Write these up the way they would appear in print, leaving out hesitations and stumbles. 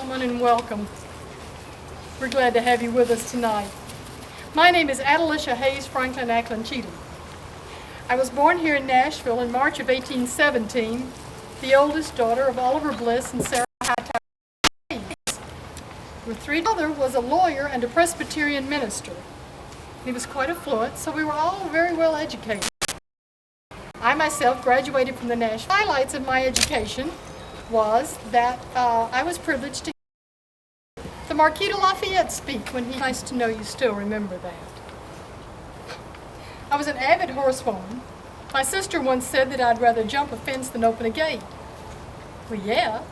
gentlemen, and welcome. We're glad to have you with us tonight. My name is Adelicia Hayes Franklin Ackland Cheatham. I was born here in Nashville in March of 1817, the oldest daughter of Oliver Bliss and Sarah Hayes. Her father was a lawyer and a Presbyterian minister. He was quite affluent, so we were all very well educated. I myself graduated from the Nashville. Highlights of my education was that I was privileged to hear the Marquis de Lafayette speak when he. Nice to know you still remember that. I was an avid horsewoman. My sister once said that I'd rather jump a fence than open a gate. Well, yeah.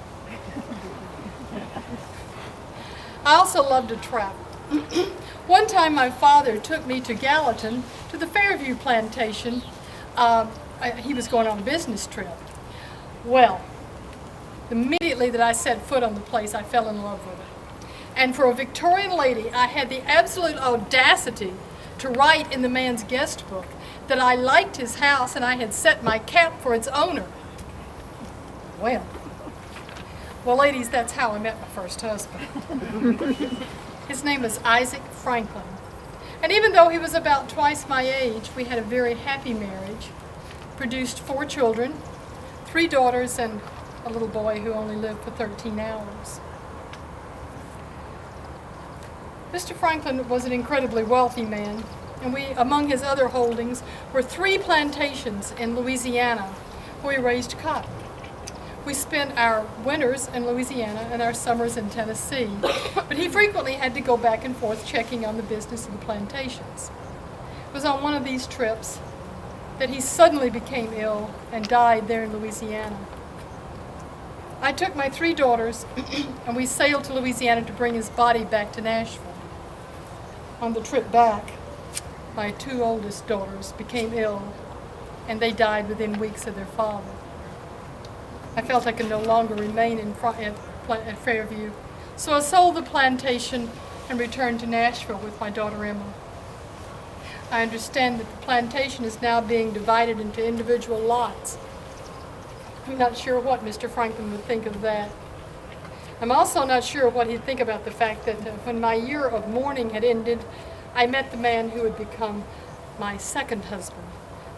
I also loved to travel. One time my father took me to Gallatin to the Fairview plantation. He was going on a business trip. Well, immediately that I set foot on the place, I fell in love with it. And for a Victorian lady, I had the absolute audacity to write in the man's guest book that I liked his house and I had set my cap for its owner. Well, ladies, that's how I met my first husband. His name was Isaac Franklin. And even though he was about twice my age, we had a very happy marriage, produced 4 children, 3 daughters, and a little boy who only lived for 13 hours. Mr. Franklin was an incredibly wealthy man, and among his other holdings, were 3 plantations in Louisiana where we raised cotton. We spent our winters in Louisiana and our summers in Tennessee, but he frequently had to go back and forth checking on the business of the plantations. It was on one of these trips that he suddenly became ill and died there in Louisiana. I took my 3 daughters and we sailed to Louisiana to bring his body back to Nashville. On the trip back, my 2 oldest daughters became ill and they died within weeks of their father. I felt I could no longer remain at Fairview, so I sold the plantation and returned to Nashville with my daughter Emma. I understand that the plantation is now being divided into individual lots. I'm not sure what Mr. Franklin would think of that. I'm also not sure what he'd think about the fact that when my year of mourning had ended, I met the man who would become my second husband.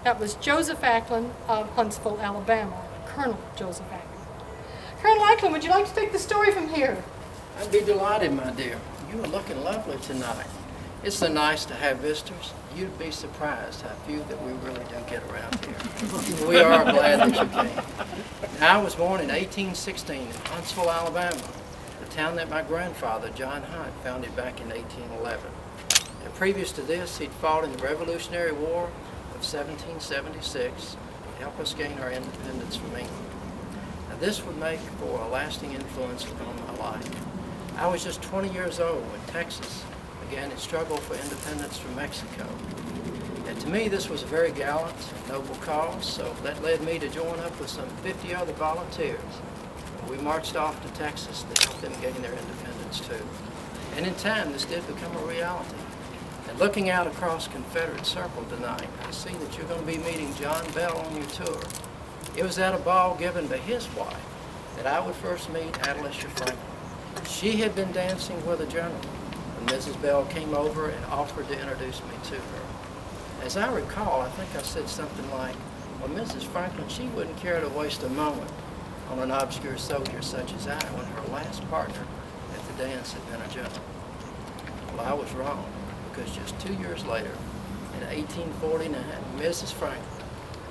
That was Joseph Ackland of Huntsville, Alabama. Colonel Joseph Ackland. Colonel Ackland, would you like to take the story from here? I'd be delighted, my dear. You are looking lovely tonight. It's so nice to have visitors. You'd be surprised how few that we really do get around here. We are glad that you came. Now, I was born in 1816 in Huntsville, Alabama, the town that my grandfather, John Hunt, founded back in 1811. And previous to this, he'd fought in the Revolutionary War of 1776 to help us gain our independence from England. Now, this would make for a lasting influence on my life. I was just 20 years old when Texas began its struggle for independence from Mexico. And to me, this was a very gallant and noble cause, so that led me to join up with some 50 other volunteers. We marched off to Texas to help them gain their independence too. And in time, this did become a reality. And looking out across Confederate Circle tonight, I see that you're going to be meeting John Bell on your tour. It was at a ball given by his wife that I would first meet Adelicia Franklin. She had been dancing with a general when Mrs. Bell came over and offered to introduce me to her. As I recall, I think I said something like, well, Mrs. Franklin, she wouldn't care to waste a moment on an obscure soldier such as I when her last partner at the dance had been a general. Well, I was wrong, because just 2 years later, in 1849, Mrs. Franklin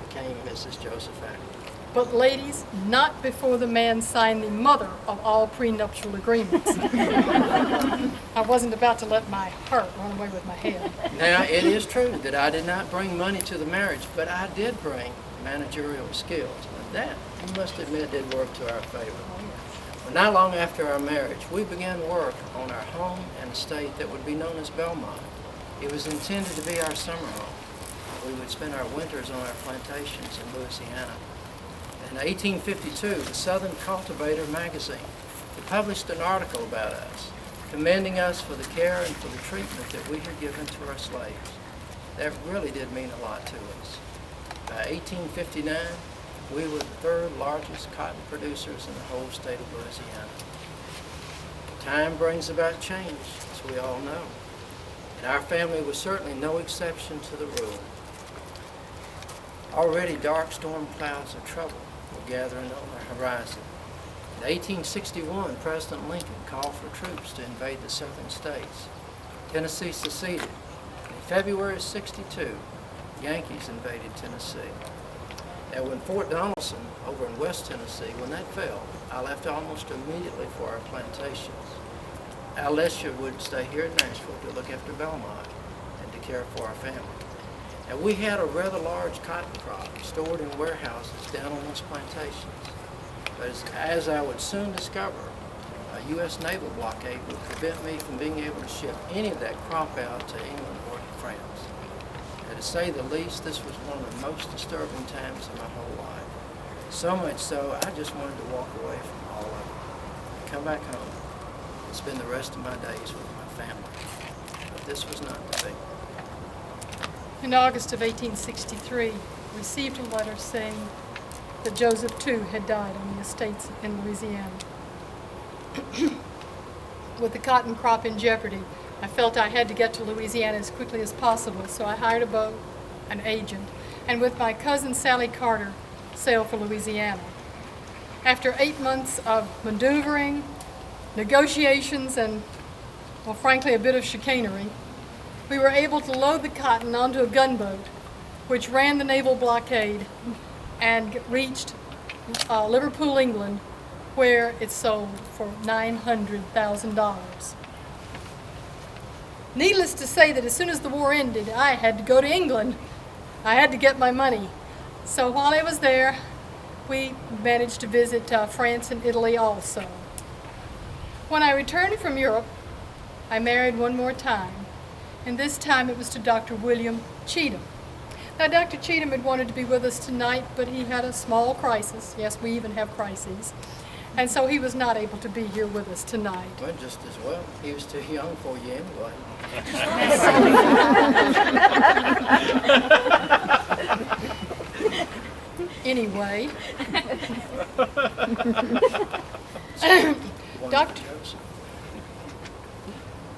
became Mrs. Joseph Ackland. But ladies, not before the man signed the mother of all prenuptial agreements. I wasn't about to let my heart run away with my head. Now, it is true that I did not bring money to the marriage, but I did bring managerial skills. And that, you must admit, did work to our favor. Well, not long after our marriage, we began work on our home and estate that would be known as Belmont. It was intended to be our summer home. We would spend our winters on our plantations in Louisiana. In 1852, the Southern Cultivator magazine published an article about us, commending us for the care and for the treatment that we had given to our slaves. That really did mean a lot to us. By 1859, we were the 3rd largest cotton producers in the whole state of Louisiana. Time brings about change, as we all know. And our family was certainly no exception to the rule. Already dark storm clouds of trouble were gathering on the horizon. In 1861, President Lincoln called for troops to invade the southern states. Tennessee seceded. In February of '62, Yankees invaded Tennessee. Now, when Fort Donelson over in West Tennessee, when that fell, I left almost immediately for our plantations. Alicia would stay here in Nashville to look after Belmont and to care for our family. And we had a rather large cotton crop stored in warehouses down on those plantations. But as I would soon discover, a U.S. naval blockade would prevent me from being able to ship any of that crop out to England or to France. And to say the least, this was one of the most disturbing times of my whole life. So much so, I just wanted to walk away from all of it, come back home, and spend the rest of my days with my family. But this was not to be. In August of 1863, received a letter saying that Joseph II had died on the estates in Louisiana. With the cotton crop in jeopardy, I felt I had to get to Louisiana as quickly as possible, so I hired a boat, an agent, and with my cousin Sally Carter, sailed for Louisiana. After 8 months of maneuvering, negotiations, and, well, frankly, a bit of chicanery, we were able to load the cotton onto a gunboat, which ran the naval blockade and reached Liverpool, England, where it sold for $900,000. Needless to say that as soon as the war ended, I had to go to England. I had to get my money. So while I was there, we managed to visit France and Italy also. When I returned from Europe, I married one more time, and this time it was to Dr. William Cheatham. Now, Dr. Cheatham had wanted to be with us tonight, but he had a small crisis. Yes, we even have crises. And so he was not able to be here with us tonight. Well, just as well. He was too young for you anyway. Anyway,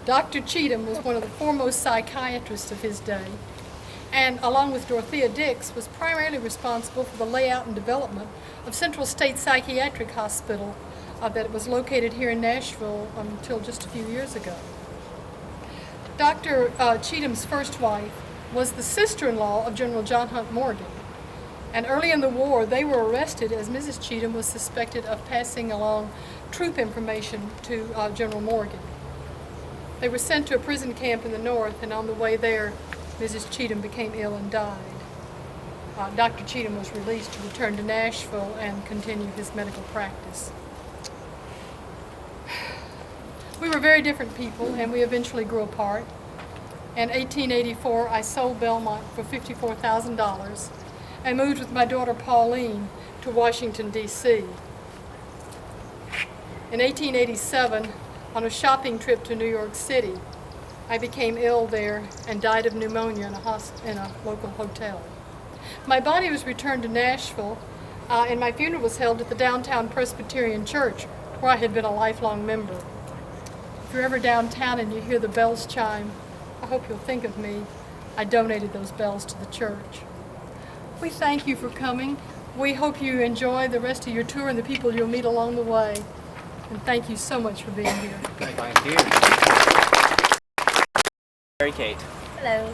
Dr. Cheatham was one of the foremost psychiatrists of his day, and along with Dorothea Dix, was primarily responsible for the layout and development of Central State Psychiatric Hospital that was located here in Nashville until just a few years ago. Dr. Cheatham's first wife was the sister-in-law of General John Hunt Morgan, and early in the war they were arrested as Mrs. Cheatham was suspected of passing along troop information to General Morgan. They were sent to a prison camp in the north, and on the way there, Mrs. Cheatham became ill and died. Dr. Cheatham was released to return to Nashville and continue his medical practice. We were very different people, and we eventually grew apart. In 1884, I sold Belmont for $54,000 and moved with my daughter Pauline to Washington, D.C. In 1887, on a shopping trip to New York City, I became ill there and died of pneumonia in a local hotel. My body was returned to Nashville, and my funeral was held at the downtown Presbyterian Church, where I had been a lifelong member. If you're ever downtown and you hear the bells chime, I hope you'll think of me. I donated those bells to the church. We thank you for coming. We hope you enjoy the rest of your tour and the people you'll meet along the way. And thank you so much for being here. Thank you. Mary Kate. Hello.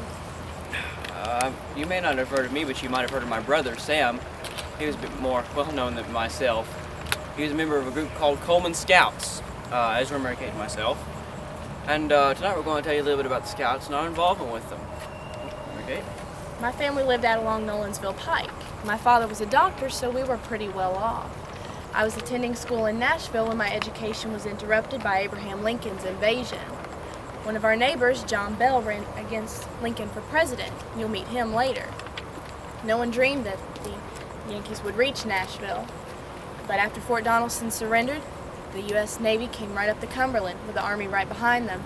You may not have heard of me, but you might have heard of my brother, Sam. He was a bit more well-known than myself. He was a member of a group called Coleman Scouts, as were Mary Kate and myself. And tonight we're going to tell you a little bit about the Scouts and our involvement with them. Mary Kate? My family lived out along Nolensville Pike. My father was a doctor, so we were pretty well off. I was attending school in Nashville when my education was interrupted by Abraham Lincoln's invasion. One of our neighbors, John Bell, ran against Lincoln for president. You'll meet him later. No one dreamed that the Yankees would reach Nashville. But after Fort Donelson surrendered, the U.S. Navy came right up the Cumberland with the Army right behind them.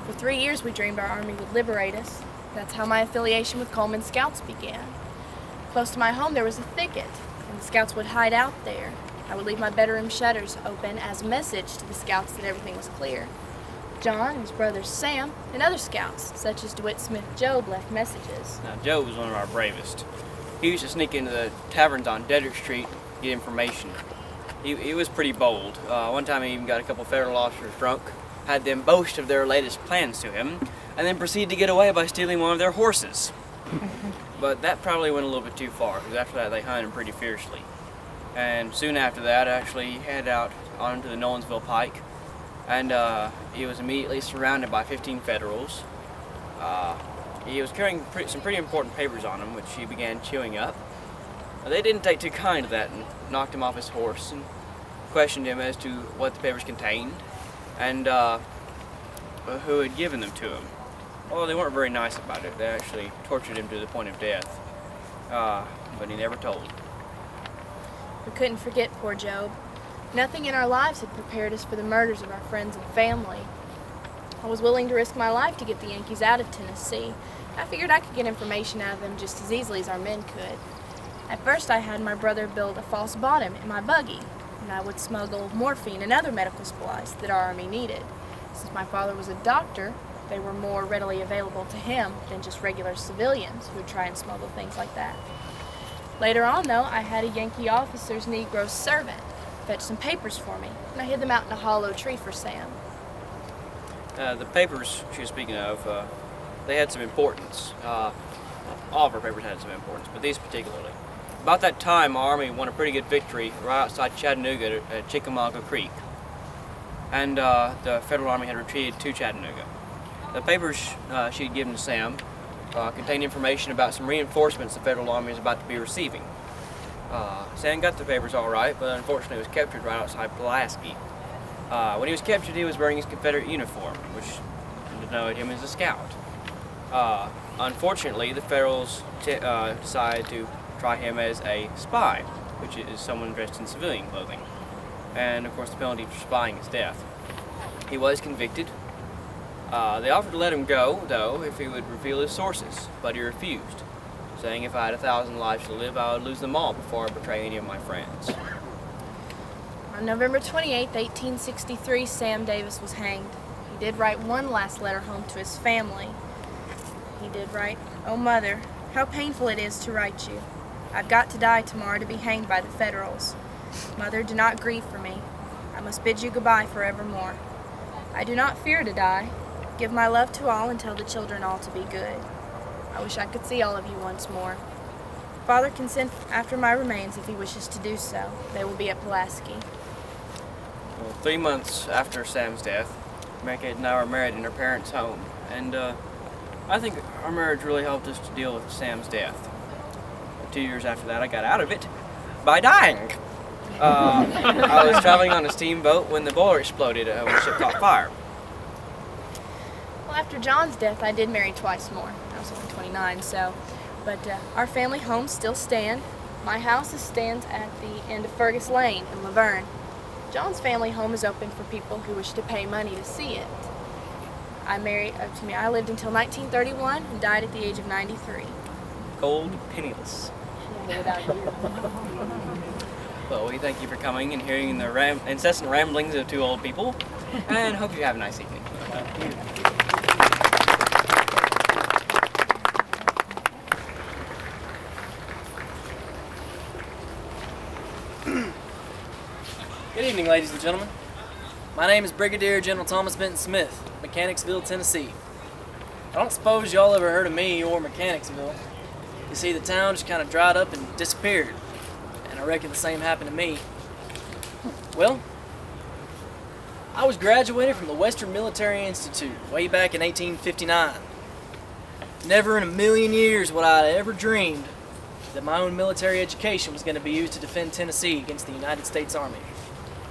For 3 years we dreamed our Army would liberate us. That's how my affiliation with Coleman Scouts began. Close to my home there was a thicket, and the Scouts would hide out there. I would leave my bedroom shutters open as a message to the scouts that everything was clear. John, his brother Sam, and other scouts, such as DeWitt Smith Job, left messages. Now, Joe was one of our bravest. He used to sneak into the taverns on Dedrick Street to get information. He was pretty bold. One time he even got a couple federal officers drunk, had them boast of their latest plans to him, and then proceeded to get away by stealing one of their horses. But that probably went a little bit too far, because after that they hunted him pretty fiercely. And soon after that, actually, he headed out onto the Nolensville Pike, and he was immediately surrounded by 15 Federals. He was carrying some pretty important papers on him, which he began chewing up. They didn't take too kind to that and knocked him off his horse and questioned him as to what the papers contained and who had given them to him. Well, they weren't very nice about it. They actually tortured him to the point of death, but he never told. We couldn't forget poor Job. Nothing in our lives had prepared us for the murders of our friends and family. I was willing to risk my life to get the Yankees out of Tennessee. I figured I could get information out of them just as easily as our men could. At first, I had my brother build a false bottom in my buggy, and I would smuggle morphine and other medical supplies that our army needed. Since my father was a doctor, they were more readily available to him than just regular civilians who would try and smuggle things like that. Later on, though, I had a Yankee officer's Negro servant fetch some papers for me, and I hid them out in a hollow tree for Sam. The papers she was speaking of, they had some importance. All of our papers had some importance, but these particularly. About that time, our army won a pretty good victory right outside Chattanooga at Chickamauga Creek, and the Federal Army had retreated to Chattanooga. The papers she'd given to Sam contained information about some reinforcements the Federal Army was about to be receiving. Sam got the papers all right, but unfortunately was captured right outside Pulaski. When he was captured, he was wearing his Confederate uniform, which denoted him as a scout. Unfortunately, the Federals decided to try him as a spy, which is someone dressed in civilian clothing. And of course, the penalty for spying is death. He was convicted. They offered to let him go, though, if he would reveal his sources, but he refused, saying if I had 1,000 lives to live, I would lose them all before I betray any of my friends. On November 28, 1863, Sam Davis was hanged. He did write one last letter home to his family. He did write, "Oh, Mother, how painful it is to write you. I've got to die tomorrow to be hanged by the Federals. Mother, do not grieve for me. I must bid you goodbye forevermore. I do not fear to die. Give my love to all and tell the children all to be good. I wish I could see all of you once more. Father can send after my remains if he wishes to do so. They will be at Pulaski." Well, 3 months after Sam's death, Mary Kate and I were married in her parents' home, and I think our marriage really helped us to deal with Sam's death. 2 years after that, I got out of it by dying. I was traveling on a steamboat when the boiler exploded when the ship caught fire. Well, after John's death, I did marry twice more. I was only 29, but our family homes still stand. My house stands at the end of Fergus Lane in Laverne. John's family home is open for people who wish to pay money to see it. I lived until 1931 and died at the age of 93. Cold, penniless. Without you. Well, we thank you for coming and hearing the incessant ramblings of two old people, and hope you have a nice evening. Good evening, ladies and gentlemen. My name is Brigadier General Thomas Benton Smith, Mechanicsville, Tennessee. I don't suppose y'all ever heard of me or Mechanicsville. You see, the town just kind of dried up and disappeared, and I reckon the same happened to me. Well, I was graduated from the Western Military Institute way back in 1859. Never in a million years would I have ever dreamed that my own military education was going to be used to defend Tennessee against the United States Army.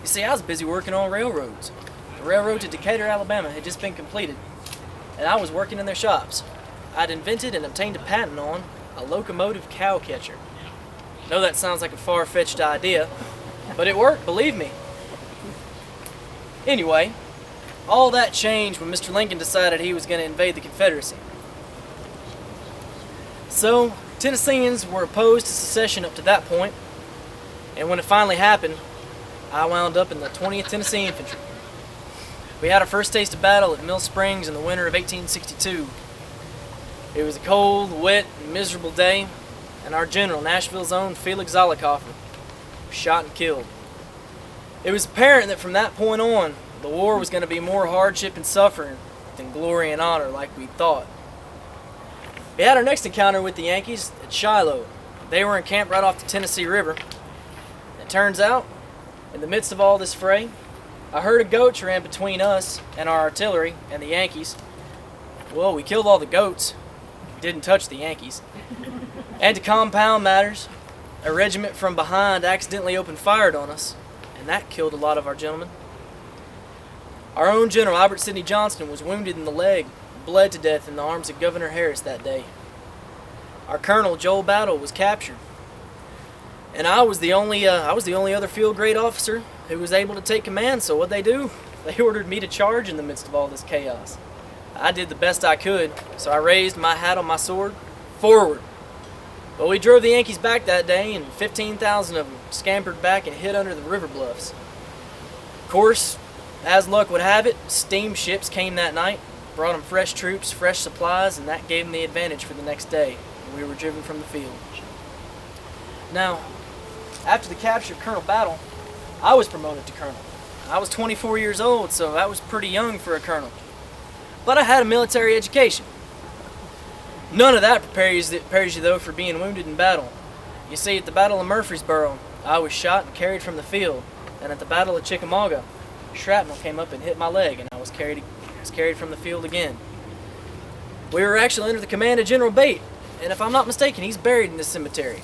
You see, I was busy working on railroads. The railroad to Decatur, Alabama had just been completed, and I was working in their shops. I'd invented and obtained a patent on a locomotive cow catcher. I know that sounds like a far-fetched idea, but it worked, believe me. Anyway, all that changed when Mr. Lincoln decided he was going to invade the Confederacy. So, Tennesseans were opposed to secession up to that point, and when it finally happened, I wound up in the 20th Tennessee Infantry. We had our first taste of battle at Mill Springs in the winter of 1862. It was a cold, wet, and miserable day, and our general, Nashville's own Felix Zollicoffer, was shot and killed. It was apparent that from that point on, the war was going to be more hardship and suffering than glory and honor like we thought. We had our next encounter with the Yankees at Shiloh. They were encamped right off the Tennessee River. It turns out, in the midst of all this fray, a herd of goats ran between us and our artillery and the Yankees. Well, we killed all the goats, didn't touch the Yankees. And to compound matters, a regiment from behind accidentally opened fire on us, and that killed a lot of our gentlemen. Our own General Albert Sidney Johnston was wounded in the leg, bled to death in the arms of Governor Harris that day. Our Colonel Joel Battle was captured, and I was the only other field grade officer who was able to take command. So what they do? They ordered me to charge in the midst of all this chaos. I did the best I could, so I raised my hat on my sword, forward. But we drove the Yankees back that day, and 15,000 of them scampered back and hid under the river bluffs. Of course, as luck would have it, steamships came that night, brought them fresh troops, fresh supplies, and that gave them the advantage for the next day. We were driven from the field. Now, after the capture of Colonel Battle, I was promoted to colonel. I was 24 years old, so that was pretty young for a colonel. But I had a military education. None of that prepares you though for being wounded in battle. You see, at the Battle of Murfreesboro, I was shot and carried from the field, and at the Battle of Chickamauga, shrapnel came up and hit my leg, and I was carried from the field again. We were actually under the command of General Bate, and if I'm not mistaken, he's buried in this cemetery.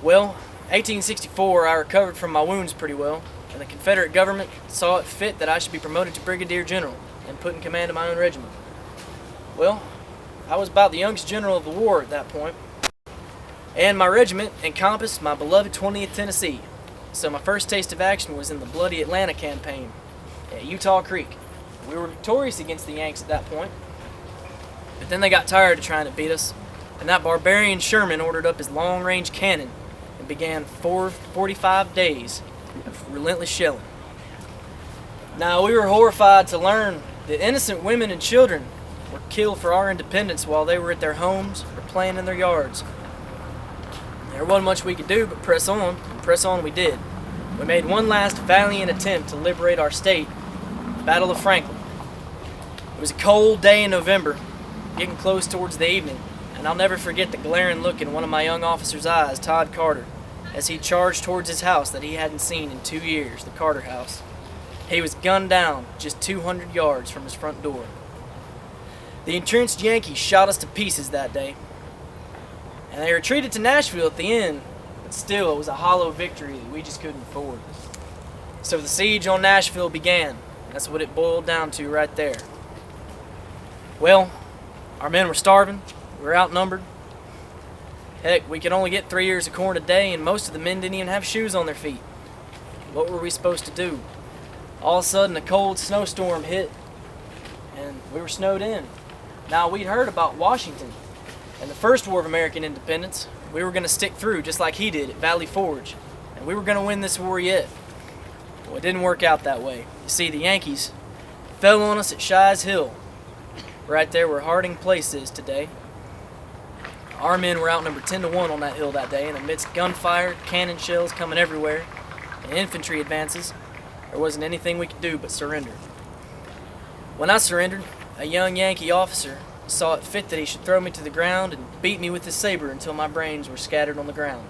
Well, 1864, I recovered from my wounds pretty well, and the Confederate government saw it fit that I should be promoted to Brigadier General and put in command of my own regiment. Well, I was about the youngest general of the war at that point, and my regiment encompassed my beloved 20th Tennessee. So my first taste of action was in the Bloody Atlanta campaign at Utah Creek. We were victorious against the Yanks at that point, but then they got tired of trying to beat us, and that barbarian Sherman ordered up his long-range cannon and began 45 days of relentless shelling. Now, we were horrified to learn that innocent women and children were killed for our independence while they were at their homes or playing in their yards. There wasn't much we could do but press on, and press on we did. We made one last valiant attempt to liberate our state, the Battle of Franklin. It was a cold day in November, getting close towards the evening, and I'll never forget the glaring look in one of my young officer's eyes, Todd Carter, as he charged towards his house that he hadn't seen in 2 years, the Carter House. He was gunned down just 200 yards from his front door. The entrenched Yankees shot us to pieces that day, and they retreated to Nashville at the end, but still it was a hollow victory that we just couldn't afford. So the siege on Nashville began. That's what it boiled down to right there. Well, our men were starving, we were outnumbered. Heck, we could only get 3 ears of corn a day, and most of the men didn't even have shoes on their feet. What were we supposed to do? All of a sudden, a cold snowstorm hit, and we were snowed in. Now, we'd heard about Washington and the First War of American Independence. We were going to stick through just like he did at Valley Forge, and we were going to win this war yet. Well, it didn't work out that way. You see, the Yankees fell on us at Shies Hill, right there where Harding Place is today. Our men were outnumbered 10-1 on that hill that day, and amidst gunfire, cannon shells coming everywhere, and infantry advances, there wasn't anything we could do but surrender. When I surrendered, a young Yankee officer saw it fit that he should throw me to the ground and beat me with his saber until my brains were scattered on the ground.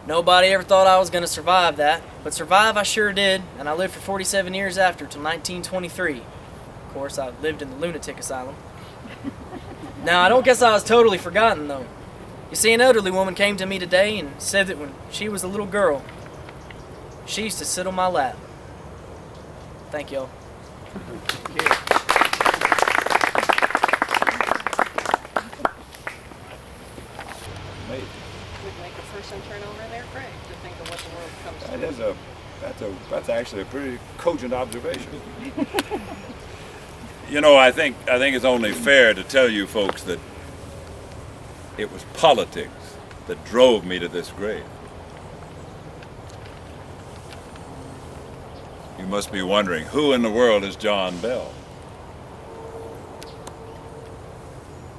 Nobody ever thought I was going to survive that, but survive I sure did, and I lived for 47 years after, till 1923. Of course, I lived in the lunatic asylum. Now, I don't guess I was totally forgotten, though. You see, an elderly woman came to me today and said that when she was a little girl, she used to sit on my lap. Thank y'all. That's actually a pretty cogent observation. You know, I think it's only fair to tell you folks that it was politics that drove me to this grave. You must be wondering, who in the world is John Bell?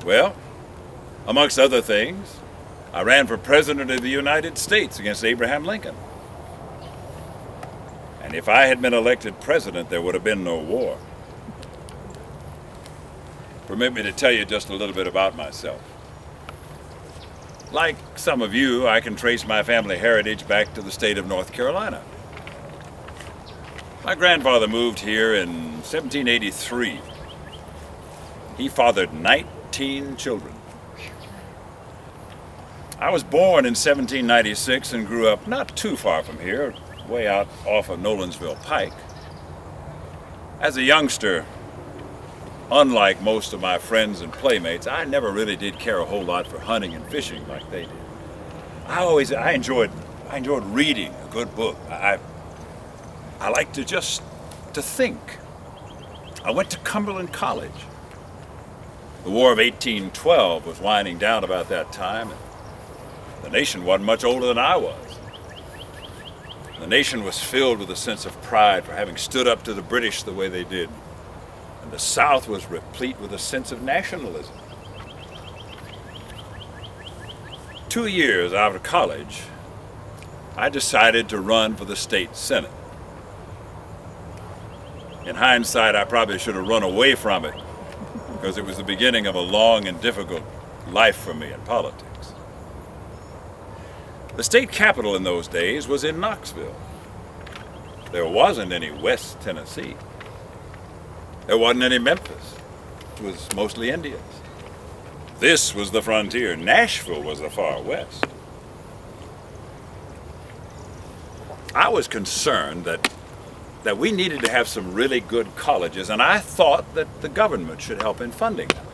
Well, amongst other things, I ran for President of the United States against Abraham Lincoln. And if I had been elected president, there would have been no war. Permit me to tell you just a little bit about myself. Like some of you, I can trace my family heritage back to the state of North Carolina. My grandfather moved here in 1783. He fathered 19 children. I was born in 1796 and grew up not too far from here, way out off of Nolensville Pike. As a youngster, unlike most of my friends and playmates, I never really did care a whole lot for hunting and fishing like they did. I enjoyed reading a good book. I liked to think. I went to Cumberland College. The War of 1812 was winding down about that time, and the nation wasn't much older than I was. The nation was filled with a sense of pride for having stood up to the British the way they did. And the South was replete with a sense of nationalism. 2 years out of college, I decided to run for the state senate. In hindsight, I probably should have run away from it because it was the beginning of a long and difficult life for me in politics. The state capital in those days was in Knoxville. There wasn't any West Tennessee. There wasn't any Memphis. It was mostly Indians. This was the frontier. Nashville was the far west. I was concerned that we needed to have some really good colleges, and I thought that the government should help in funding them.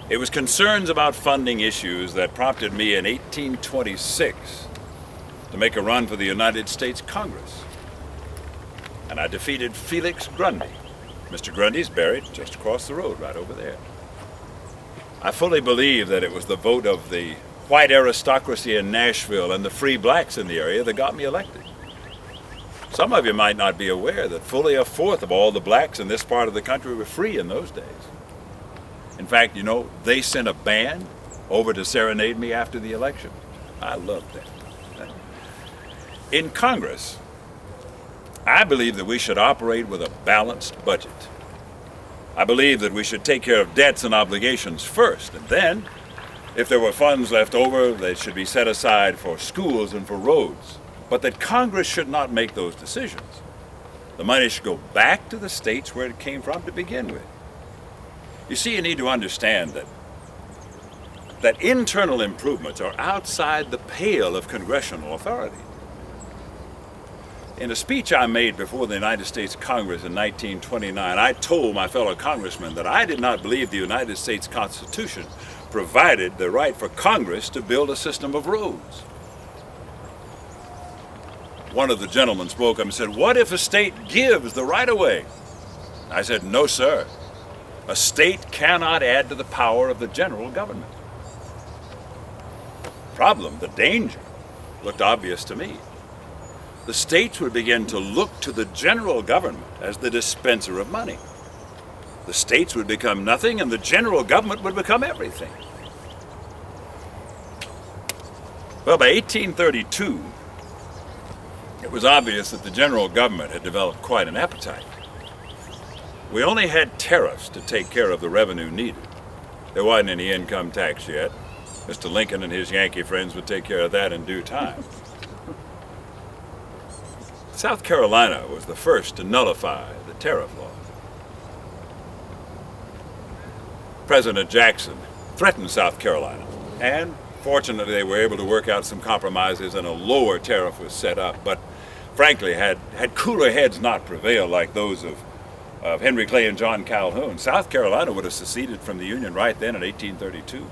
It was concerns about funding issues that prompted me in 1826 to make a run for the United States Congress. And I defeated Felix Grundy. Mr. Grundy's buried just across the road, right over there. I fully believe that it was the vote of the white aristocracy in Nashville and the free blacks in the area that got me elected. Some of you might not be aware that fully a fourth of all the blacks in this part of the country were free in those days. In fact, you know, they sent a band over to serenade me after the election. I loved that. In Congress, I believe that we should operate with a balanced budget. I believe that we should take care of debts and obligations first, and then, if there were funds left over, they should be set aside for schools and for roads. But that Congress should not make those decisions. The money should go back to the states where it came from to begin with. You see, you need to understand that internal improvements are outside the pale of congressional authority. In a speech I made before the United States Congress in 1929, I told my fellow congressmen that I did not believe the United States Constitution provided the right for Congress to build a system of roads. One of the gentlemen spoke up and said, "What if a state gives the right-of-way?" I said, "No, sir. A state cannot add to the power of the general government." Problem, the danger, looked obvious to me. The states would begin to look to the general government as the dispenser of money. The states would become nothing and the general government would become everything. Well, by 1832, it was obvious that the general government had developed quite an appetite. We only had tariffs to take care of the revenue needed. There wasn't any income tax yet. Mr. Lincoln and his Yankee friends would take care of that in due time. South Carolina was the first to nullify the tariff law. President Jackson threatened South Carolina, and fortunately they were able to work out some compromises and a lower tariff was set up. But frankly, had cooler heads not prevailed like those of Henry Clay and John Calhoun, South Carolina would have seceded from the Union right then in 1832.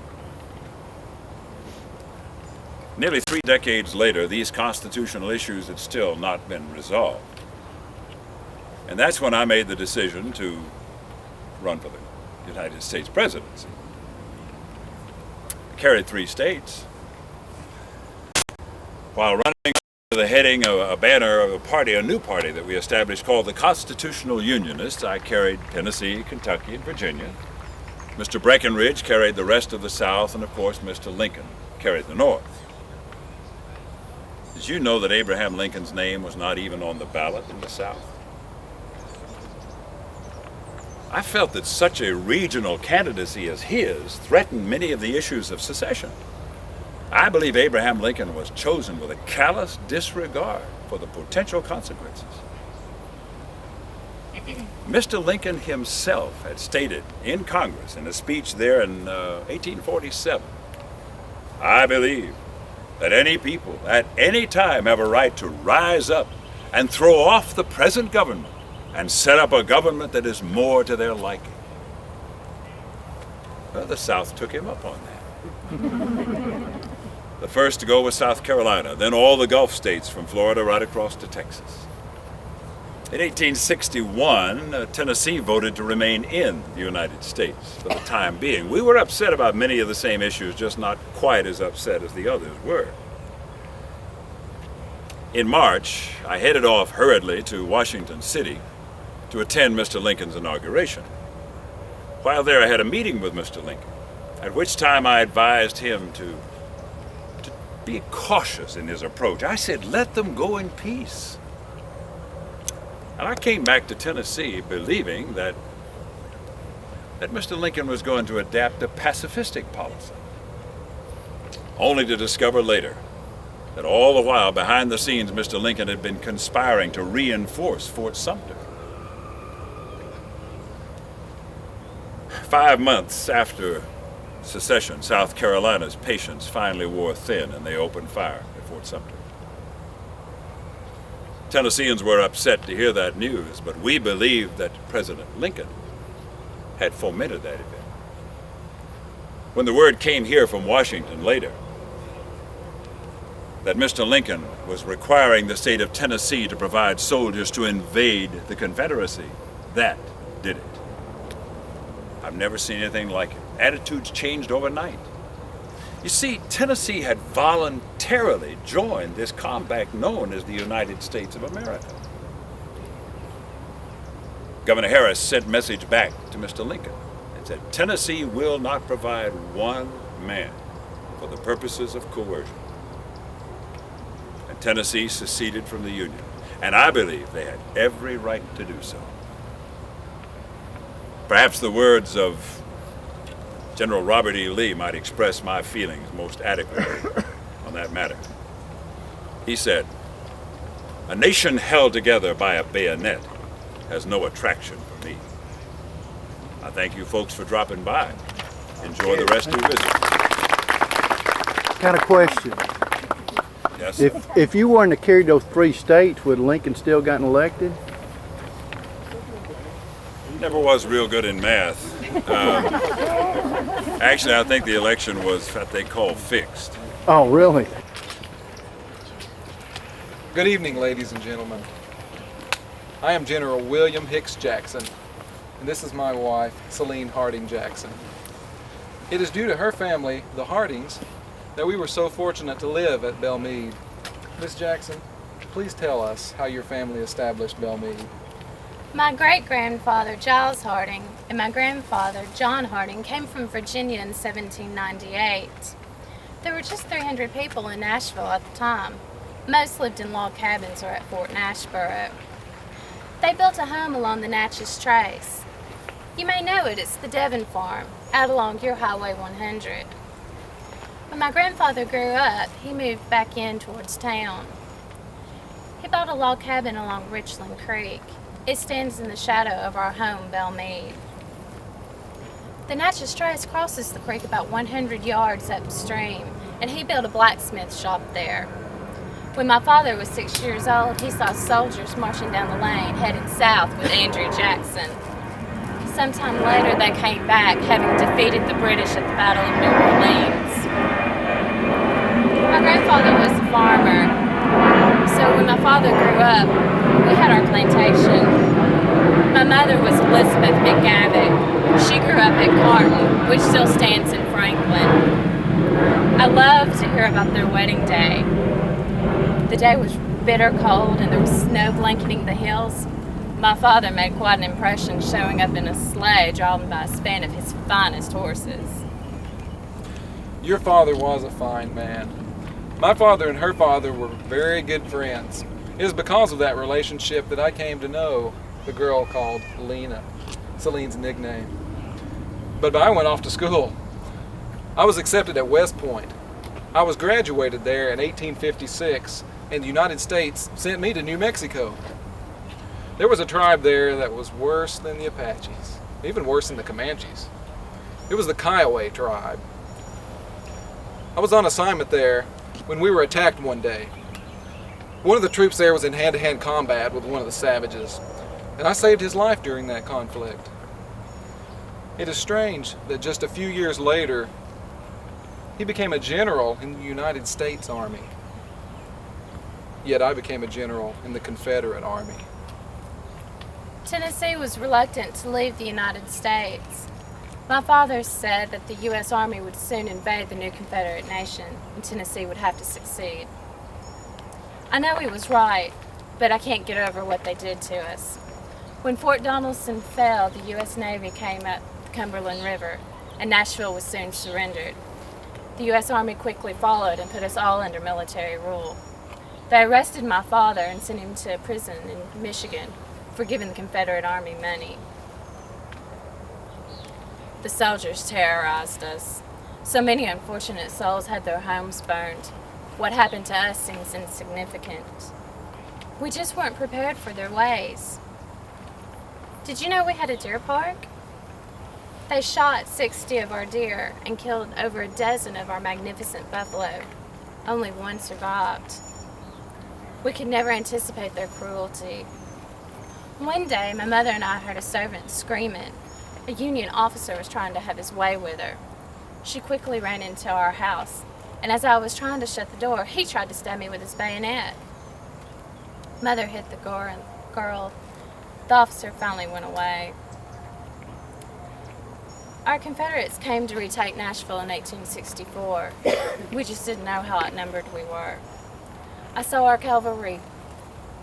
Nearly 3 decades later, these constitutional issues had still not been resolved. And that's when I made the decision to run for the United States presidency. I carried 3 states. While running the heading of a banner of a new party that we established called the Constitutional Unionists. I carried Tennessee, Kentucky, and Virginia. Mr. Breckinridge carried the rest of the South, and of course Mr. Lincoln carried the North. Did you know that Abraham Lincoln's name was not even on the ballot in the South? I felt that such a regional candidacy as his threatened many of the issues of secession. I believe Abraham Lincoln was chosen with a callous disregard for the potential consequences. Mr. Lincoln himself had stated in Congress in a speech there in 1847, "I believe that any people at any time have a right to rise up and throw off the present government and set up a government that is more to their liking." Well, the South took him up on that. The first to go was South Carolina, then all the Gulf states from Florida right across to Texas. In 1861, Tennessee voted to remain in the United States for the time being. We were upset about many of the same issues, just not quite as upset as the others were. In March, I headed off hurriedly to Washington City to attend Mr. Lincoln's inauguration. While there, I had a meeting with Mr. Lincoln, at which time I advised him to be cautious in his approach. I said, let them go in peace. And I came back to Tennessee believing that Mr. Lincoln was going to adapt a pacifistic policy, only to discover later that all the while behind the scenes Mr. Lincoln had been conspiring to reinforce Fort Sumter. 5 months after secession, South Carolina's patience finally wore thin and they opened fire at Fort Sumter. Tennesseans were upset to hear that news, but we believed that President Lincoln had fomented that event. When the word came here from Washington later that Mr. Lincoln was requiring the state of Tennessee to provide soldiers to invade the Confederacy, that did it. I've never seen anything like it. Attitudes changed overnight. You see, Tennessee had voluntarily joined this compact known as the United States of America. Governor Harris sent a message back to Mr. Lincoln and said, Tennessee will not provide one man for the purposes of coercion. And Tennessee seceded from the Union, and I believe they had every right to do so. Perhaps the words of General Robert E. Lee might express my feelings most adequately on that matter. He said, "A nation held together by a bayonet has no attraction for me." I thank you folks for dropping by. Enjoy the rest of your visit. Kind of question. Yes, sir. If you weren't to carry those 3 states, would Lincoln still gotten elected? Never was real good in math. Actually, I think the election was what they call fixed. Oh, really? Good evening, ladies and gentlemen. I am General William Hicks Jackson, and this is my wife, Celine Harding Jackson. It is due to her family, the Hardings, that we were so fortunate to live at Belmead. Miss Jackson, please tell us how your family established Belmead. My great-grandfather, Giles Harding, and my grandfather, John Harding, came from Virginia in 1798. There were just 300 people in Nashville at the time. Most lived in log cabins or at Fort Nashboro. They built a home along the Natchez Trace. You may know it, it's the Devon Farm, out along your Highway 100. When my grandfather grew up, he moved back in towards town. He bought a log cabin along Richland Creek. It stands in the shadow of our home, Belmead. The Natchez Trace crosses the creek about 100 yards upstream, and he built a blacksmith shop there. When my father was 6 years old, he saw soldiers marching down the lane, headed south with Andrew Jackson. Sometime later, they came back, having defeated the British at the Battle of New Orleans. My grandfather was a farmer, so when my father grew up, we had our plantation. My mother was Elizabeth McGavick. She grew up at Carton, which still stands in Franklin. I love to hear about their wedding day. The day was bitter cold and there was snow blanketing the hills. My father made quite an impression, showing up in a sleigh drawn by a span of his finest horses. Your father was a fine man. My father and her father were very good friends. It is because of that relationship that I came to know the girl called Lena, Celine's nickname. But I went off to school. I was accepted at West Point. I was graduated there in 1856, and the United States sent me to New Mexico. There was a tribe there that was worse than the Apaches, even worse than the Comanches. It was the Kiowa tribe. I was on assignment there when we were attacked one day. One of the troops there was in hand-to-hand combat with one of the savages, and I saved his life during that conflict. It is strange that just a few years later, he became a general in the United States Army. Yet I became a general in the Confederate Army. Tennessee was reluctant to leave the United States. My father said that the U.S. Army would soon invade the new Confederate nation, and Tennessee would have to succeed. I know he was right, but I can't get over what they did to us. When Fort Donelson fell, the U.S. Navy came up the Cumberland River, and Nashville was soon surrendered. The U.S. Army quickly followed and put us all under military rule. They arrested my father and sent him to prison in Michigan for giving the Confederate Army money. The soldiers terrorized us. So many unfortunate souls had their homes burned. What happened to us seems insignificant. We just weren't prepared for their ways. Did you know we had a deer park? They shot 60 of our deer and killed over a dozen of our magnificent buffalo. Only one survived. We could never anticipate their cruelty. One day, my mother and I heard a servant screaming. A Union officer was trying to have his way with her. She quickly ran into our house, and as I was trying to shut the door, he tried to stab me with his bayonet. Mother hit the girl. The officer finally went away. Our Confederates came to retake Nashville in 1864. We just didn't know how outnumbered we were. I saw our cavalry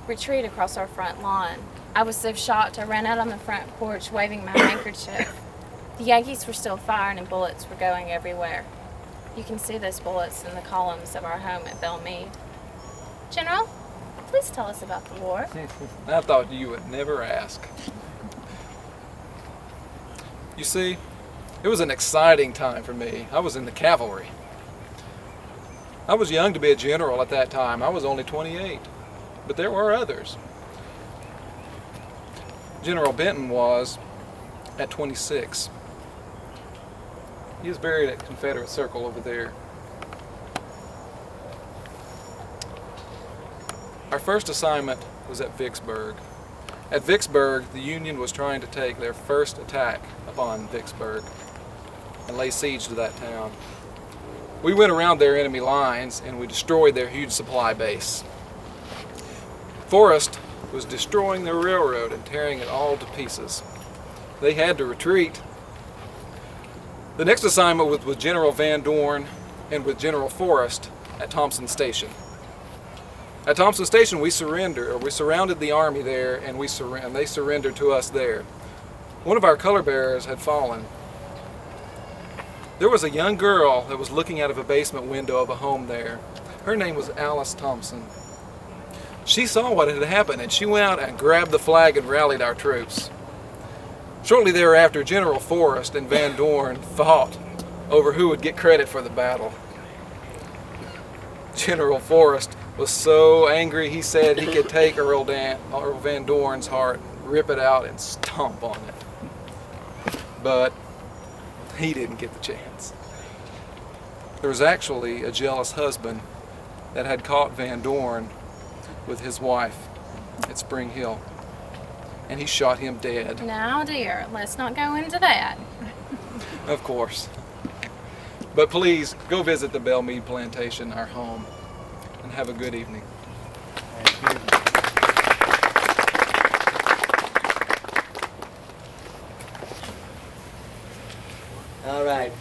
retreat across our front lawn. I was so shocked I ran out on the front porch waving my handkerchief. The Yankees were still firing and bullets were going everywhere. You can see those bullets in the columns of our home at Belmead. General, please tell us about the war. I thought you would never ask. You see, it was an exciting time for me. I was in the cavalry. I was young to be a general at that time. I was only 28, but there were others. General Benton was at 26. He is buried at Confederate Circle over there. Our first assignment was at Vicksburg. At Vicksburg, the Union was trying to take their first attack upon Vicksburg and lay siege to that town. We went around their enemy lines and we destroyed their huge supply base. Forrest was destroying their railroad and tearing it all to pieces. They had to retreat. The next assignment was with General Van Dorn and with General Forrest at Thompson Station. At Thompson Station, we surrounded the army there, and they surrendered to us there. One of our color bearers had fallen. There was a young girl that was looking out of a basement window of a home there. Her name was Alice Thompson. She saw what had happened, and she went out and grabbed the flag and rallied our troops. Shortly thereafter, General Forrest and Van Dorn fought over who would get credit for the battle. General Forrest was so angry he said he could take Earl Van Dorn's heart, rip it out, and stomp on it. But he didn't get the chance. There was actually a jealous husband that had caught Van Dorn with his wife at Spring Hill, and he shot him dead. Now, dear, let's not go into that. Of course. But please, go visit the Belmead Plantation, our home, and have a good evening. All right.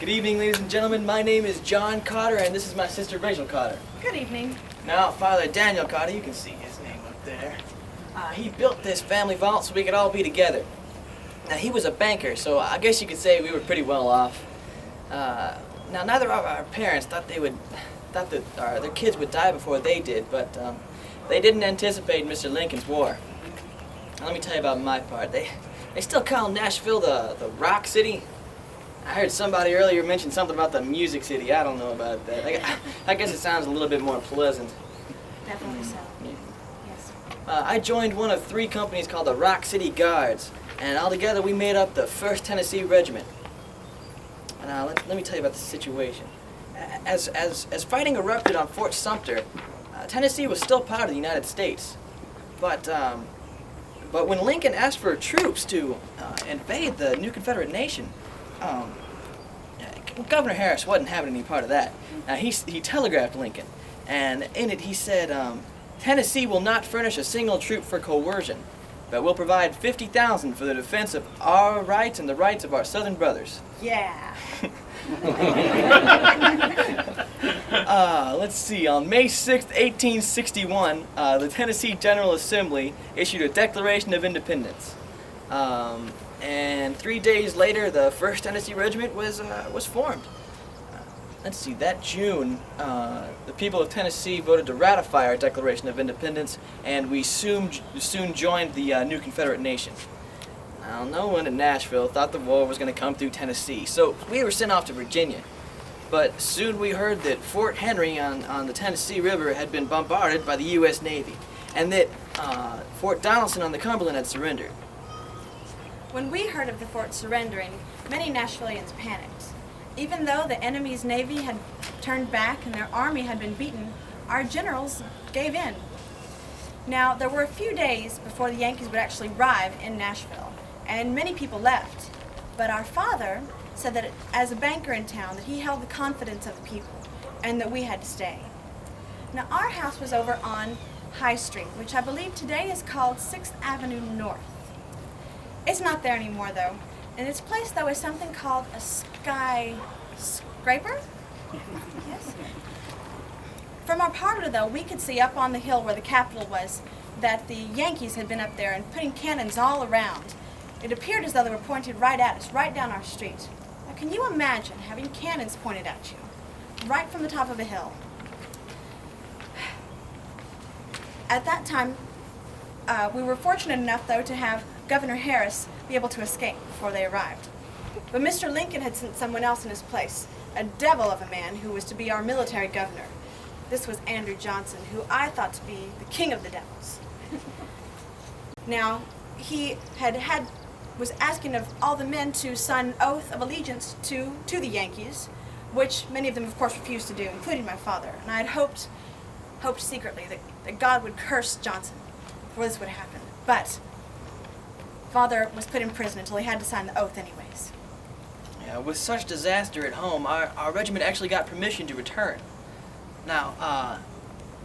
Good evening, ladies and gentlemen. My name is John Cotter, and this is my sister, Rachel Cotter. Good evening. Now, Father Daniel Carter, you can see his name up there. He built this family vault so we could all be together. Now, he was a banker, so I guess you could say we were pretty well off. Now, neither of our parents thought that their kids would die before they did, but they didn't anticipate Mr. Lincoln's war. Now, let me tell you about my part. They still call Nashville the Rock City. I heard somebody earlier mention something about the Music City. I don't know about that. I guess it sounds a little bit more pleasant. Definitely so. Yeah. Yes. I joined one of 3 companies called the Rock City Guards, and altogether we made up the 1st Tennessee Regiment. Now, let me tell you about the situation. As fighting erupted on Fort Sumter, Tennessee was still part of the United States. But when Lincoln asked for troops to invade the new Confederate nation, Governor Harris wasn't having any part of that. Now, he telegraphed Lincoln, and in it he said, Tennessee will not furnish a single troop for coercion, but will provide 50,000 for the defense of our rights and the rights of our Southern brothers. Yeah. Let's see, on May 6th, 1861, the Tennessee General Assembly issued a Declaration of Independence. And 3 days later, the 1st Tennessee Regiment was formed. Let's see, that June, the people of Tennessee voted to ratify our Declaration of Independence, and we soon joined the new Confederate nation. Now, no one in Nashville thought the war was going to come through Tennessee, so we were sent off to Virginia. But soon we heard that Fort Henry on the Tennessee River had been bombarded by the U.S. Navy, and that Fort Donelson on the Cumberland had surrendered. When we heard of the fort surrendering, many Nashvillians panicked. Even though the enemy's navy had turned back and their army had been beaten, our generals gave in. Now, there were a few days before the Yankees would actually arrive in Nashville, and many people left. But our father said that as a banker in town, that he held the confidence of the people, and that we had to stay. Now, our house was over on High Street, which I believe today is called 6th Avenue North. It's not there anymore, though. And its place, though, is something called a skyscraper? Yes. From our parlor, though, we could see up on the hill where the Capitol was that the Yankees had been up there and putting cannons all around. It appeared as though they were pointed right at us, right down our street. Now, can you imagine having cannons pointed at you, right from the top of a hill? At that time, we were fortunate enough, though, to have Governor Harris be able to escape before they arrived. But Mr. Lincoln had sent someone else in his place, a devil of a man who was to be our military governor. This was Andrew Johnson, who I thought to be the king of the devils. Now, he was asking of all the men to sign an oath of allegiance to the Yankees, which many of them, of course, refused to do, including my father. And I had hoped secretly that God would curse Johnson before this would happen. But Father was put in prison until he had to sign the oath anyways. Yeah, with such disaster at home, our regiment actually got permission to return. Now,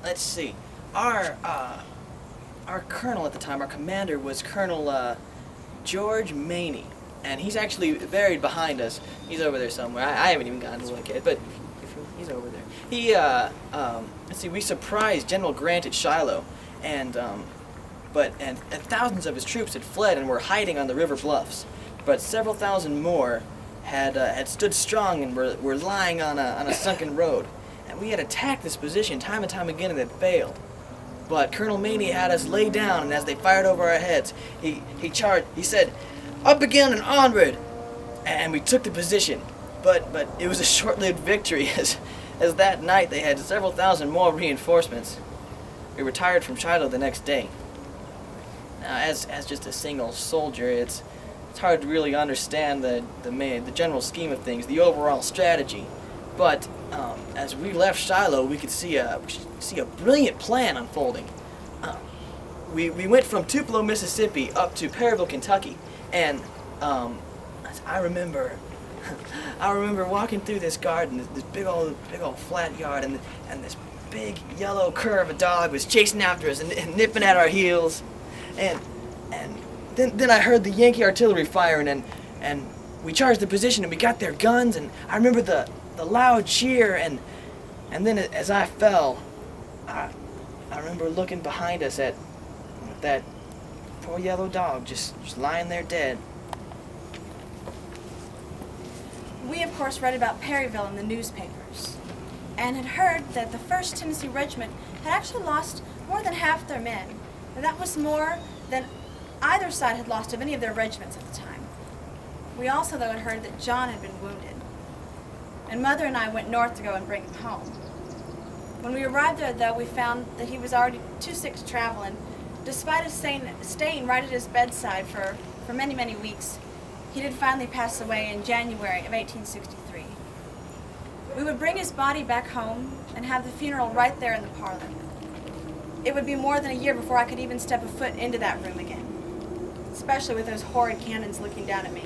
let's see. Our colonel at the time, our commander, was Colonel George Maney, and he's actually buried behind us. He's over there somewhere. I haven't even gotten to look at it, but he's over there. He, let's see, we surprised General Grant at Shiloh, and thousands of his troops had fled and were hiding on the river bluffs. But several thousand more had stood strong and were lying on a sunken road. And we had attacked this position time and time again and had failed. But Colonel Maney had us lay down, and as they fired over our heads, he charged. He said, "Up again and onward!" And we took the position. But it was a short-lived victory, as that night they had several thousand more reinforcements. We retired from Shiloh the next day. Now, as just a single soldier, it's hard to really understand the general scheme of things, the overall strategy. But as we left Shiloh, we could see a brilliant plan unfolding. We went from Tupelo, Mississippi, up to Perryville, Kentucky, and I remember walking through this garden, this big old flat yard, and this big yellow cur of a dog was chasing after us and nipping at our heels, and then I heard the Yankee artillery firing, and we charged the position and we got their guns, and I remember the loud cheer, and then as I fell, I remember looking behind us at that poor yellow dog just lying there dead. We, of course, read about Perryville in the newspapers and had heard that the 1st Tennessee Regiment had actually lost more than half their men. And that was more than either side had lost of any of their regiments at the time. We also, though, had heard that John had been wounded. And Mother and I went north to go and bring him home. When we arrived there, though, we found that he was already too sick to travel, and despite us staying right at his bedside for many, many weeks, he did finally pass away in January of 1863. We would bring his body back home and have the funeral right there in the parlor. It would be more than a year before I could even step a foot into that room again, especially with those horrid cannons looking down at me.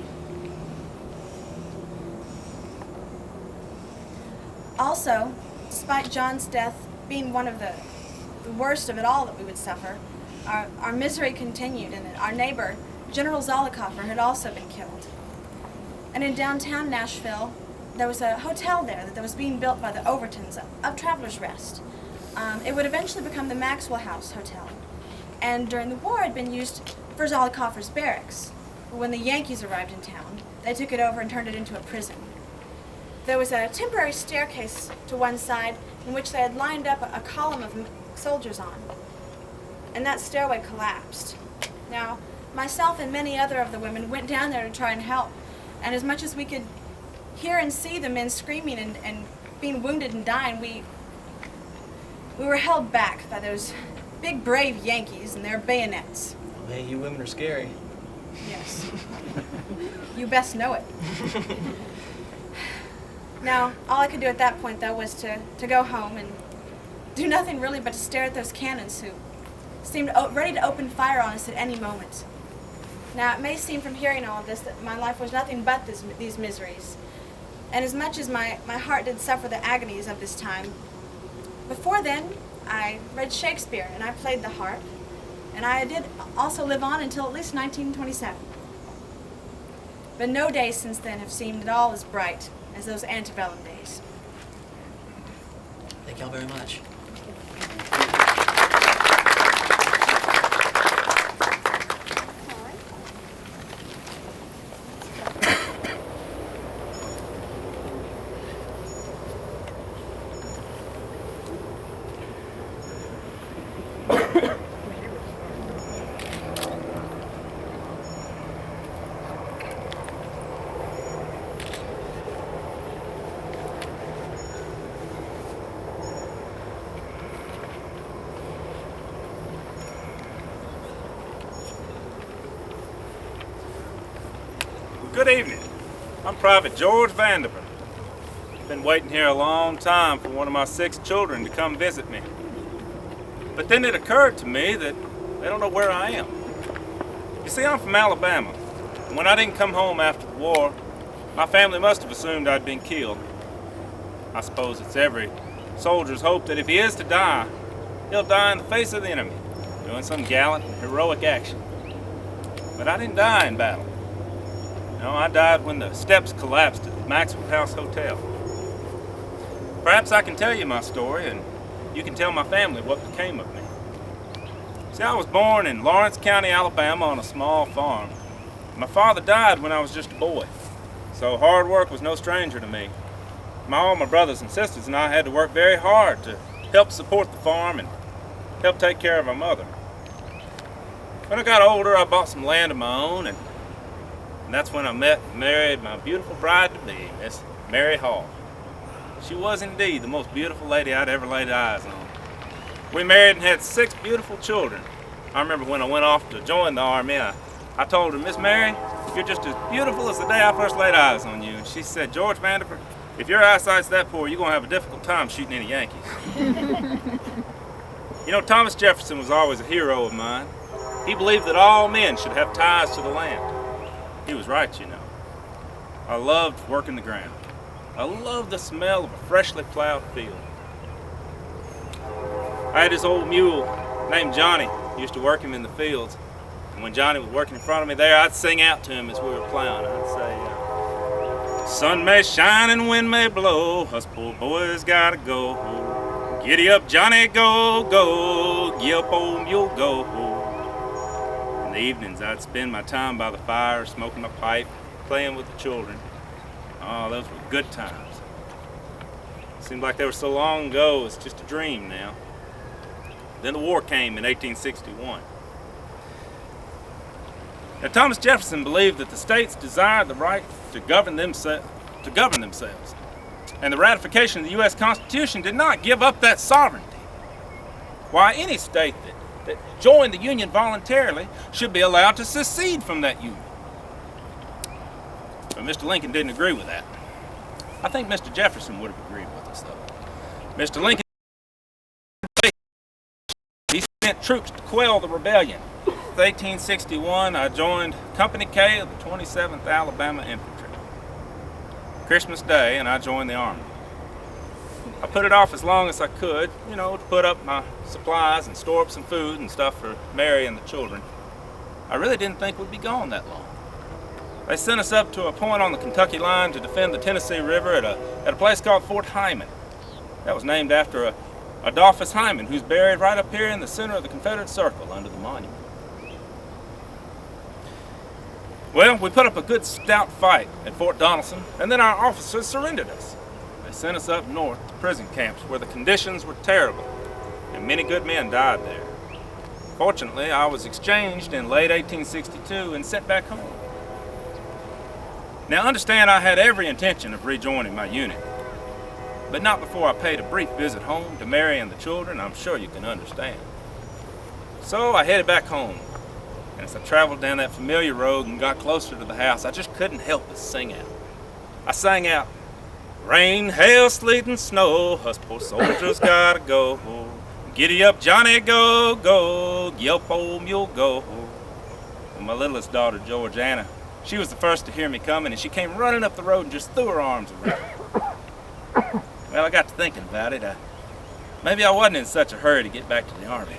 Also, despite John's death being one of the worst of it all that we would suffer, our misery continued, and our neighbor, General Zollicoffer, had also been killed. And in downtown Nashville, there was a hotel there that was being built by the Overtons of Travelers Rest. It would eventually become the Maxwell House Hotel, and during the war had been used for Zollicoffer's barracks. But when the Yankees arrived in town, they took it over and turned it into a prison. There was a temporary staircase to one side in which they had lined up a column of soldiers on, and that stairway collapsed. Now, myself and many other of the women went down there to try and help, and as much as we could hear and see the men screaming and being wounded and dying, we were held back by those big brave Yankees and their bayonets. Oh, hey, you women are scary. Yes. You best know it. Now, all I could do at that point, though, was to go home and do nothing really but to stare at those cannons who seemed ready to open fire on us at any moment. Now, it may seem from hearing all of this that my life was nothing but these miseries. And as much as my heart did suffer the agonies of this time, before then, I read Shakespeare and I played the harp, and I did also live on until at least 1927. But no days since then have seemed at all as bright as those antebellum days. Thank y'all very much. Good evening. I'm Private George Vanderbilt. Been waiting here a long time for one of my 6 children to come visit me. But then it occurred to me that they don't know where I am. You see, I'm from Alabama. And when I didn't come home after the war, my family must have assumed I'd been killed. I suppose it's every soldier's hope that if he is to die, he'll die in the face of the enemy, doing some gallant, heroic action. But I didn't die in battle. No, I died when the steps collapsed at the Maxwell House Hotel. Perhaps I can tell you my story, and you can tell my family what became of me. See, I was born in Lawrence County, Alabama, on a small farm. My father died when I was just a boy, so hard work was no stranger to me. All my brothers and sisters and I had to work very hard to help support the farm and help take care of our mother. When I got older, I bought some land of my own, and that's when I met and married my beautiful bride-to-be, Miss Mary Hall. She was indeed the most beautiful lady I'd ever laid eyes on. We married and had 6 beautiful children. I remember when I went off to join the Army, I told her, Miss Mary, you're just as beautiful as the day I first laid eyes on you. And she said, George Vanderbilt, if your eyesight's that poor, you're going to have a difficult time shooting any Yankees. You know, Thomas Jefferson was always a hero of mine. He believed that all men should have ties to the land. He was right, you know. I loved working the ground. I loved the smell of a freshly plowed field. I had this old mule named Johnny. He used to work him in the fields. And when Johnny was working in front of me there, I'd sing out to him as we were plowing. I'd say, sun may shine and wind may blow, us poor boys gotta go. Giddy up, Johnny, go, go, gee up, old mule, go. In the evenings, I'd spend my time by the fire, smoking my pipe, playing with the children. Oh, those were good times. Seemed like they were so long ago, it's just a dream now. Then the war came in 1861. Now, Thomas Jefferson believed that the states desired the right to govern themselves, and the ratification of the U.S. Constitution did not give up that sovereignty. Why, any state that joined the Union voluntarily should be allowed to secede from that Union. But Mr. Lincoln didn't agree with that. I think Mr. Jefferson would have agreed with us, though. Mr. Lincoln, he sent troops to quell the rebellion. In 1861, I joined Company K of the 27th Alabama Infantry. Christmas Day, and I joined the Army. I put it off as long as I could, to put up my supplies and store up some food and stuff for Mary and the children. I really didn't think we'd be gone that long. They sent us up to a point on the Kentucky line to defend the Tennessee River at a place called Fort Hyman. That was named after Adolphus Hyman, who's buried right up here in the center of the Confederate Circle under the monument. Well, we put up a good stout fight at Fort Donelson, and then our officers surrendered us. They sent us up north to prison camps where the conditions were terrible, and many good men died there. Fortunately, I was exchanged in late 1862 and sent back home. Now understand, I had every intention of rejoining my unit, but not before I paid a brief visit home to Mary and the children. I'm sure you can understand. So I headed back home. And as I traveled down that familiar road and got closer to the house, I just couldn't help but sing out. I sang out, rain, hail, sleet, and snow, us poor soldiers gotta go. Giddy up, Johnny, go, go, yelp, old mule, go. And my littlest daughter, Georgiana, she was the first to hear me coming, and she came running up the road and just threw her arms around me. Well, I got to thinking about it. Maybe I wasn't in such a hurry to get back to the Army.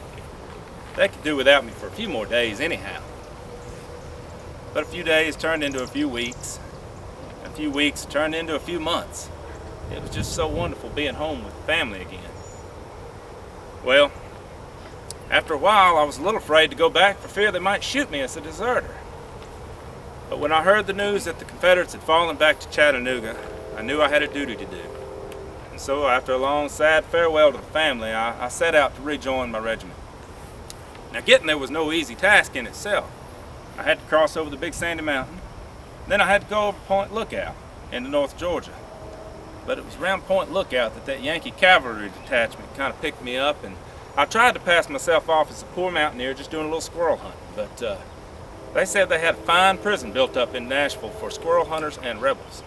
They could do without me for a few more days anyhow. But a few days turned into a few weeks. A few weeks turned into a few months. It was just so wonderful being home with the family again. Well, after a while I was a little afraid to go back for fear they might shoot me as a deserter. But when I heard the news that the Confederates had fallen back to Chattanooga, I knew I had a duty to do. And so after a long, sad farewell to the family, I set out to rejoin my regiment. Now getting there was no easy task in itself. I had to cross over the Big Sandy Mountain. Then I had to go over Point Lookout into North Georgia. But it was around Point Lookout that Yankee cavalry detachment kind of picked me up, and I tried to pass myself off as a poor mountaineer just doing a little squirrel hunting. But they said they had a fine prison built up in Nashville for squirrel hunters and rebels.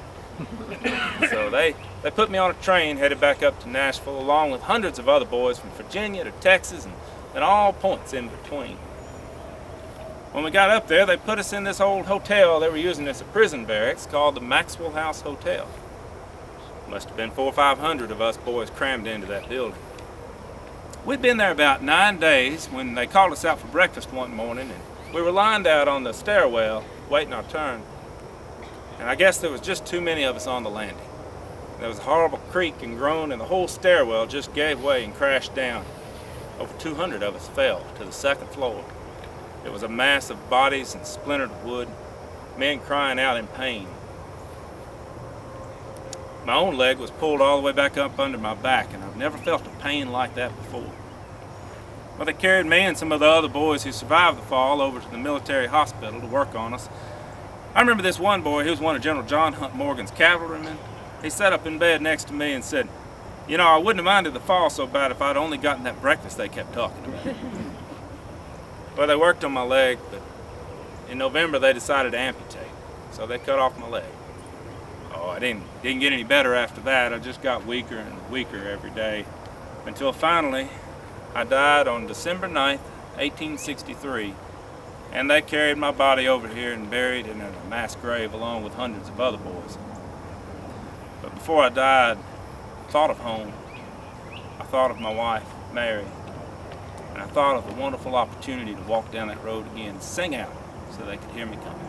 So they put me on a train headed back up to Nashville along with hundreds of other boys from Virginia to Texas and all points in between. When we got up there, they put us in this old hotel they were using as a prison barracks called the Maxwell House Hotel. Must have been 400 or 500 of us boys crammed into that building. We'd been there about 9 days when they called us out for breakfast one morning, and we were lined out on the stairwell waiting our turn. And I guess there was just too many of us on the landing. There was a horrible creak and groan, and the whole stairwell just gave way and crashed down. Over 200 of us fell to the second floor. It was a mass of bodies and splintered wood, men crying out in pain. My own leg was pulled all the way back up under my back, and I've never felt a pain like that before. Well, they carried me and some of the other boys who survived the fall over to the military hospital to work on us. I remember this one boy, he was one of General John Hunt Morgan's cavalrymen. He sat up in bed next to me and said, "You know, I wouldn't have minded the fall so bad if I'd only gotten that breakfast they kept talking about." Well, they worked on my leg, but in November they decided to amputate, so they cut off my leg. Oh, I didn't get any better after that. I just got weaker and weaker every day, until finally I died on December 9th, 1863, and they carried my body over here and buried it in a mass grave along with hundreds of other boys. But before I died, I thought of home. I thought of my wife, Mary, and I thought of the wonderful opportunity to walk down that road again and sing out so they could hear me coming.